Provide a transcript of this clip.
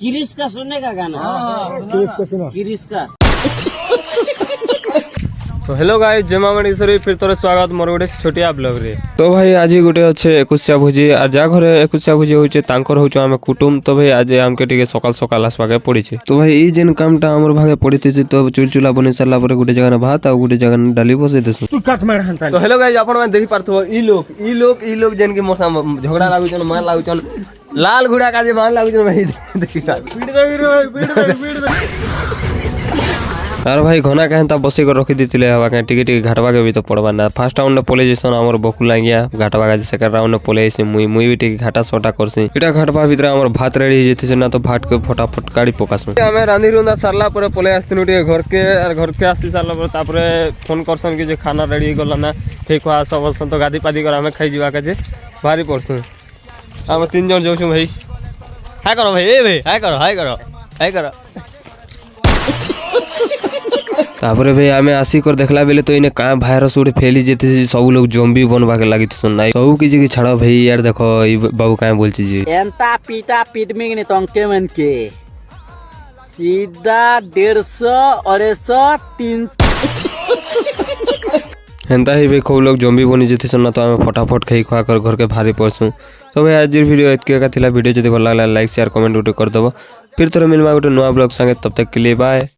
किरिस का सुनने का गाना। किरिस का सुना। किरिस का। तो हेलो गाइस जय मां मणिश्वरी फिर तोरे स्वागत मोर गोटे छोटिया ब्लॉग रे। तो भाई आज गोटे अच्छे एकुशिया भोजी और जा घरे एकुशिया भोजी होचे तांकर होचे आमे कुटुम। तो भाई आज हमके टिके सकाल सकाल आसवाके पड़ी छे। तो भाई ई जेन कामटा हमर भागे पड़ीते छे तो चुलचुला बनि सरला पर गोटे जगह भात आ गोटे जगह डाली बसे देसु। तू काट मार हंता। तो हेलो गाइस आपण में देखि पारथो ई लोग जेन के मोसा झगड़ा लागु छन मार लागु छन लाल घोड़ा का जे मान लागु छन भाई देखि पीड़ दे रे पीड़ दे। यार भाई घना कहता बसी कर रखी देथिले हवा के टिके घाटवा के भी तो पड़वा ना। फर्स्ट राउंड ने पोले जैसन हमर बकुला गया घाटवा का सेकंड राउंड ने पोले ऐसे मुई भी टिके घाटा सोटा करसी। इटा घाटवा भीतर हमर भात रेडी जेथे से ना तो भात के फटाफट काड़ी पकासु। हमें रांधी रुंदा सरला पर पोले आस्तिनु टिके घर के आसी सरला पर तापरे फोन करसन कि जे खाना रेडी गला ना ठीक हुआ सब तो गादी पादी कर हमें खाई जीवा के जे भारी पड़सु। हम तीन जन जोछु भाई हाय करो भाई ए भाई हाय करो तापरे भाई आमे आसी कर देखला बेले तो इने का भाइरस उड़े फैली जेते सब लोग जोम्बी बनवा के लागित सुननाई सब किछि के छाड़ो भाई यार देखो ई बाबू का बोलछि जी एंता पीटा पीटमिंग ने तंके मन के सीधा 150 250 300 हेंता ही भाई खूब लोग जोम्बी बनी जेते सुनना तो आमे फटाफट खाई खा कर घर के भारी पड़सु। तो भाई आज वीडियो एतके का थिला वीडियो जदी भल लागला लाइक शेयर कमेंट उठे कर दबो। फिर तोरे मिलमा गोटे नया ब्लॉग संगे तब तक के लिए बाय।